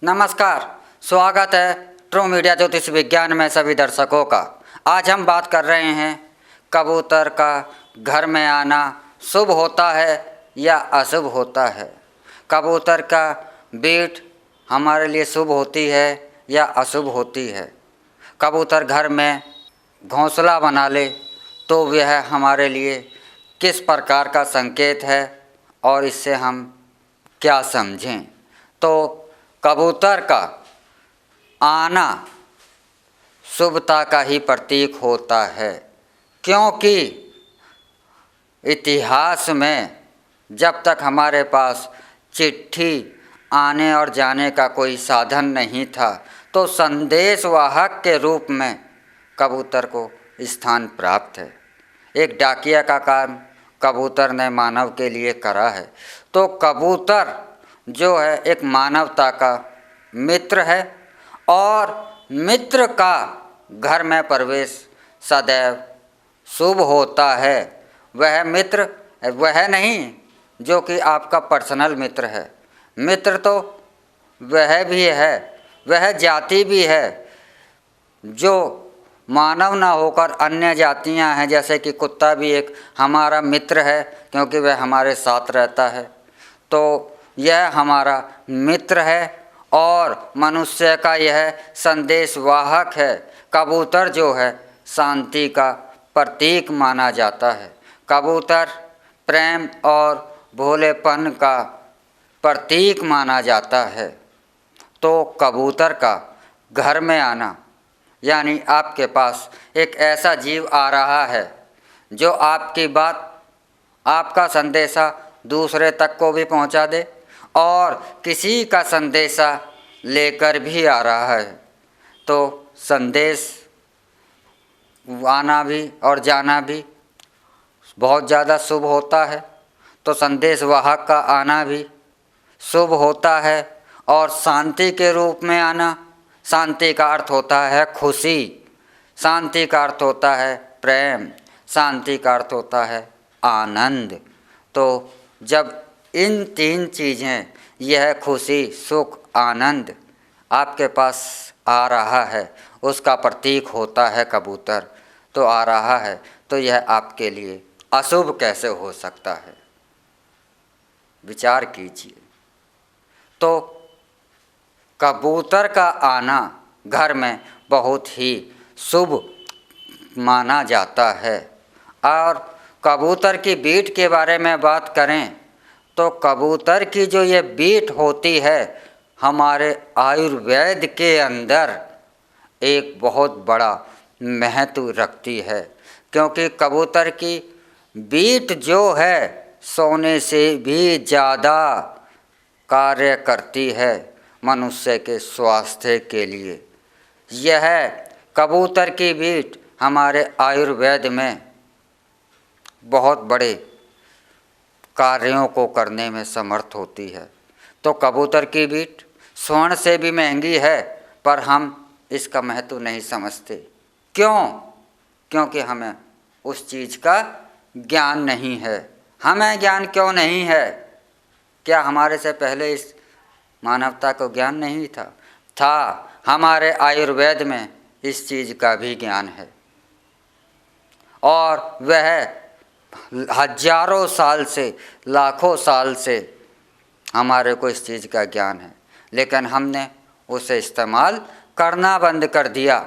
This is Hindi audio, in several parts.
नमस्कार, स्वागत है ट्रू मीडिया ज्योतिष विज्ञान में सभी दर्शकों का। आज हम बात कर रहे हैं कबूतर का घर में आना शुभ होता है या अशुभ होता है। कबूतर का बीट हमारे लिए शुभ होती है या अशुभ होती है। कबूतर घर में घोंसला बना ले तो वह हमारे लिए किस प्रकार का संकेत है और इससे हम क्या समझें। तो कबूतर का आना शुभता का ही प्रतीक होता है, क्योंकि इतिहास में जब तक हमारे पास चिट्ठी आने और जाने का कोई साधन नहीं था तो संदेशवाहक के रूप में कबूतर को स्थान प्राप्त है। एक डाकिया का काम कबूतर ने मानव के लिए करा है। तो कबूतर जो है एक मानवता का मित्र है और मित्र का घर में प्रवेश सदैव शुभ होता है। वह मित्र वह नहीं जो कि आपका पर्सनल मित्र है। मित्र तो वह भी है, वह जाति भी है जो मानव ना होकर अन्य जातियां हैं। जैसे कि कुत्ता भी एक हमारा मित्र है क्योंकि वह हमारे साथ रहता है। तो यह हमारा मित्र है और मनुष्य का यह संदेशवाहक है। कबूतर जो है शांति का प्रतीक माना जाता है। कबूतर प्रेम और भोलेपन का प्रतीक माना जाता है। तो कबूतर का घर में आना यानी आपके पास एक ऐसा जीव आ रहा है जो आपकी बात, आपका संदेशा दूसरे तक को भी पहुंचा दे और किसी का संदेशा लेकर भी आ रहा है। तो संदेश आना भी और जाना भी बहुत ज़्यादा शुभ होता है। तो संदेश वाहक का आना भी शुभ होता है। और शांति के रूप में आना, शांति का अर्थ होता है खुशी, शांति का अर्थ होता है प्रेम, शांति का अर्थ होता है आनंद। तो जब इन तीन चीज़ें, यह खुशी, सुख, आनंद आपके पास आ रहा है, उसका प्रतीक होता है कबूतर। तो आ रहा है तो यह आपके लिए अशुभ कैसे हो सकता है, विचार कीजिए। तो कबूतर का आना घर में बहुत ही शुभ माना जाता है। और कबूतर की बीट के बारे में बात करें तो कबूतर की जो ये बीट होती है हमारे आयुर्वेद के अंदर एक बहुत बड़ा महत्व रखती है, क्योंकि कबूतर की बीट जो है सोने से भी ज़्यादा कार्य करती है मनुष्य के स्वास्थ्य के लिए। यह कबूतर की बीट हमारे आयुर्वेद में बहुत बड़े कार्यों को करने में समर्थ होती है। तो कबूतर की बीट स्वर्ण से भी महंगी है, पर हम इसका महत्व नहीं समझते। क्यों? क्योंकि हमें उस चीज़ का ज्ञान नहीं है। हमें ज्ञान क्यों नहीं है? क्या हमारे से पहले इस मानवता को ज्ञान नहीं था? हमारे आयुर्वेद में इस चीज़ का भी ज्ञान है और वह हजारों साल से, लाखों साल से हमारे को इस चीज़ का ज्ञान है, लेकिन हमने उसे इस्तेमाल करना बंद कर दिया।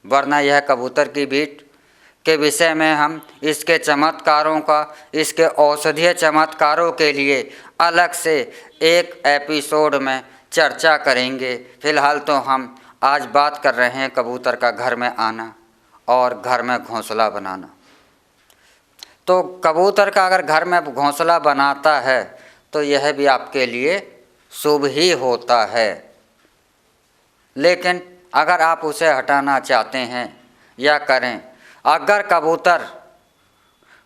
वरना यह कबूतर की बीट के विषय में हम इसके चमत्कारों का, इसके औषधीय चमत्कारों के लिए अलग से एक एपिसोड में चर्चा करेंगे। फिलहाल तो हम आज बात कर रहे हैं कबूतर का घर में आना और घर में घोंसला बनाना। तो कबूतर का अगर घर में घोंसला बनाता है तो यह भी आपके लिए शुभ ही होता है। लेकिन अगर आप उसे हटाना चाहते हैं या करें, अगर कबूतर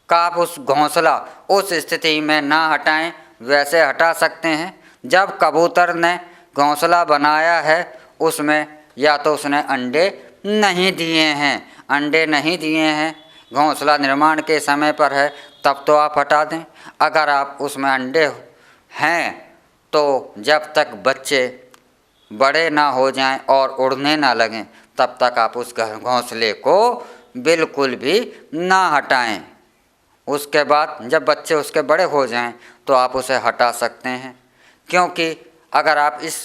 का आप उस घोंसला उस स्थिति में ना हटाएं, वैसे हटा सकते हैं जब कबूतर ने घोंसला बनाया है उसमें या तो उसने अंडे नहीं दिए हैं, अंडे नहीं दिए हैं, घोंसला निर्माण के समय पर है, तब तो आप हटा दें। अगर आप उसमें अंडे हैं तो जब तक बच्चे बड़े ना हो जाएं और उड़ने ना लगें तब तक आप उस घोंसले को बिल्कुल भी ना हटाएं। उसके बाद जब बच्चे उसके बड़े हो जाएं तो आप उसे हटा सकते हैं, क्योंकि अगर आप इस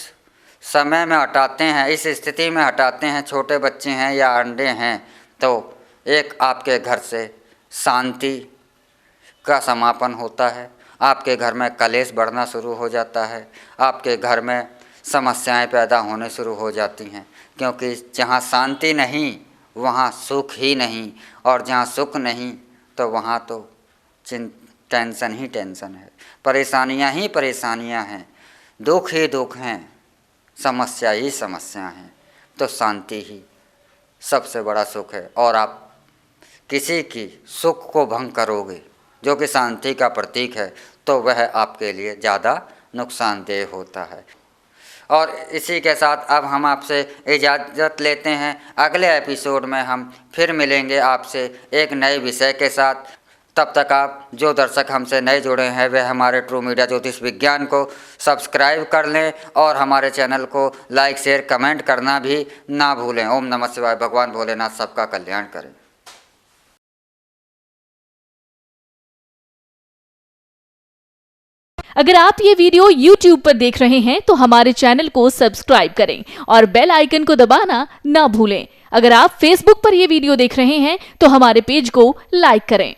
समय में हटाते हैं, इस स्थिति में हटाते हैं, छोटे बच्चे हैं या अंडे हैं, तो एक आपके घर से शांति का समापन होता है, आपके घर में कलेश बढ़ना शुरू हो जाता है, आपके घर में समस्याएं पैदा होने शुरू हो जाती हैं, क्योंकि जहाँ शांति नहीं वहाँ सुख ही नहीं, और जहाँ सुख नहीं तो वहाँ तो टेंशन ही टेंशन है, परेशानियाँ ही परेशानियाँ हैं, दुख ही दुख हैं, समस्या ही समस्या हैं। तो शांति ही सबसे बड़ा सुख है, और आप किसी की सुख को भंग करोगे जो कि शांति का प्रतीक है तो वह आपके लिए ज़्यादा नुकसानदेह होता है। और इसी के साथ अब हम आपसे इजाज़त लेते हैं। अगले एपिसोड में हम फिर मिलेंगे आपसे एक नए विषय के साथ। तब तक आप जो दर्शक हमसे नए जुड़े हैं वे हमारे ट्रू मीडिया ज्योतिष विज्ञान को सब्सक्राइब कर लें और हमारे चैनल को लाइक शेयर कमेंट करना भी ना भूलें। ओम नमः शिवाय। भगवान भोलेनाथ सबका कल्याण करें। अगर आप ये वीडियो YouTube पर देख रहे हैं तो हमारे चैनल को सब्सक्राइब करें और बेल आइकन को दबाना ना भूलें। अगर आप Facebook पर ये वीडियो देख रहे हैं तो हमारे पेज को लाइक करें।